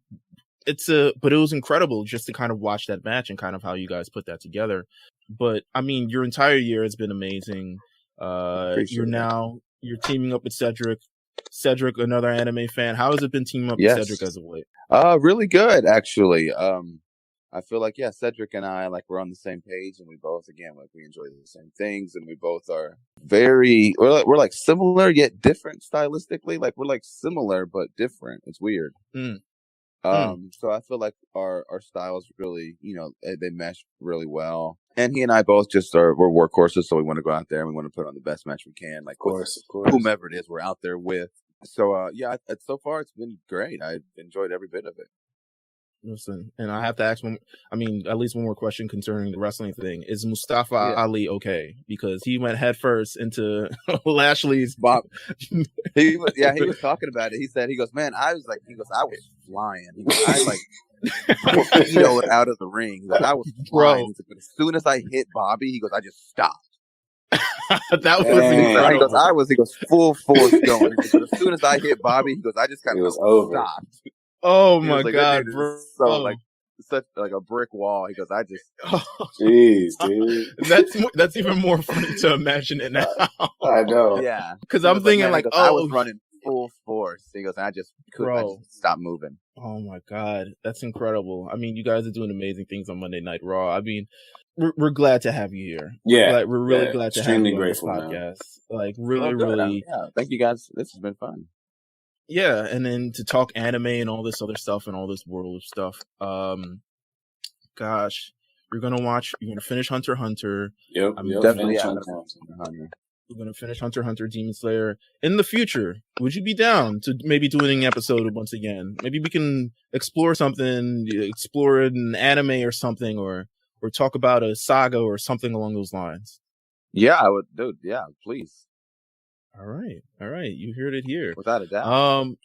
but it was incredible just to kind of watch that match and kind of how you guys put that together. But I mean, your entire year has been amazing. You're teaming up with Cedric. Cedric, another anime fan. How has it been teaming up with Cedric as of late? Really good, actually. I feel like, Cedric and I, like, we're on the same page, and we both, again, like, we enjoy the same things, and we both are we're like similar yet different stylistically. Like, we're like similar but different. It's weird. So I feel like our styles really, they mesh really well. And he and I both we're workhorses, so we want to go out there and we want to put on the best match we can, like, of course, whomever it is we're out there with. So, so far it's been great. I've enjoyed every bit of it. Listen, and I have to ask at least one more question concerning the wrestling thing. Is Mustafa Ali okay? Because he went headfirst into Lashley's Bob. He was talking about it. He goes, man, I was flying. He goes, I torpedoed out of the ring. I was flying. But as soon as I hit Bobby, he goes, I just stopped. That was incredible. He goes full force going. But as soon as I hit Bobby, he goes, I just kind of stopped. Oh my God, bro! So like such like a brick wall. He goes, I just, jeez, dude. That's even more funny to imagine it now. I know. Yeah, because I'm thinking like, I was running full force. He goes, I just couldn't stop moving. Oh my God, that's incredible. I mean, you guys are doing amazing things on Monday Night Raw. I mean, we're glad to have you here. Yeah, we're really glad to have you on this podcast. Man. Like, really. Thank you guys. This has been fun. Yeah, and then to talk anime and all this other stuff and all this world of stuff. Gosh, you're gonna finish Hunter x Hunter. Yep, definitely. We're gonna finish Hunter x Hunter Demon Slayer. In the future, would you be down to maybe doing an episode once again? Maybe we can explore an anime or something, or talk about a saga or something along those lines. Yeah, I would, dude. Yeah, please. All right. You heard it here. Without a doubt.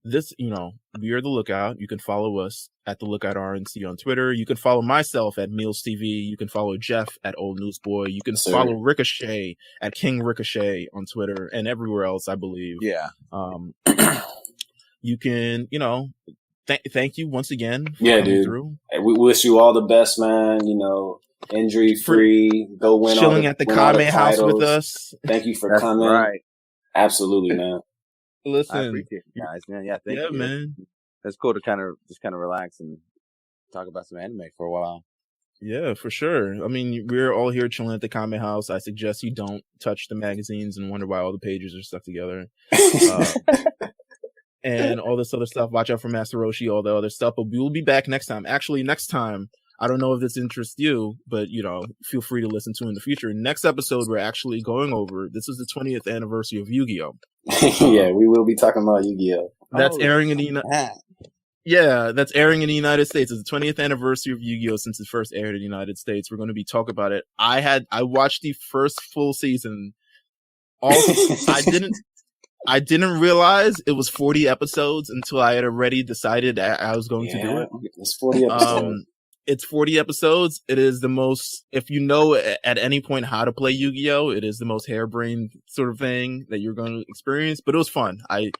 This, we are The Lookout. You can follow us at The Lookout RNC on Twitter. You can follow myself at Meelz TV. You can follow Jeff at Old Newsboy. You can follow Ricochet at King Ricochet on Twitter and everywhere else, I believe. Yeah. You can, thank you once again for coming through. We wish you all the best, man. Injury free, go win. Chilling at the Kame house with us. Thank you for coming. Right. Absolutely, man. Listen, I appreciate you guys, man. Yeah, thank you. Man. It's cool to kind of relax and talk about some anime for a while. Yeah, for sure. I mean, we're all here chilling at the Kame house. I suggest you don't touch the magazines and wonder why all the pages are stuck together. And all this other stuff. Watch out for Master Roshi, all the other stuff. But we will be back next time. Actually, next time, I don't know if this interests you, but, feel free to listen to in the future. Next episode, we're actually going over, this is the 20th anniversary of Yu-Gi-Oh! Yeah, we will be talking about Yu-Gi-Oh! That's airing in the that's airing in the United States. It's the 20th anniversary of Yu-Gi-Oh! Since it first aired in the United States. We're going to be talking about it. I watched the first full season. I didn't realize it was 40 episodes until I had already decided I was going to do it. It's 40 episodes. it's 40 episodes. It is the most, if you know at any point how to play Yu-Gi-Oh, it is the most harebrained sort of thing that you're going to experience. But it was fun. I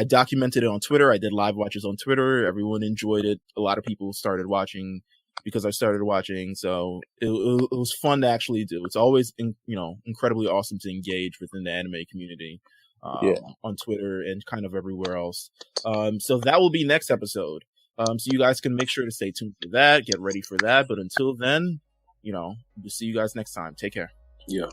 documented it on Twitter. I did live watches on Twitter. Everyone enjoyed it. A lot of people started watching because I started watching. So it was fun to actually do. It's always, incredibly awesome to engage within the anime community on Twitter and kind of everywhere else. So that will be next episode. So you guys can make sure to stay tuned for that, get ready for that. But until then, we'll see you guys next time. Take care. Yeah.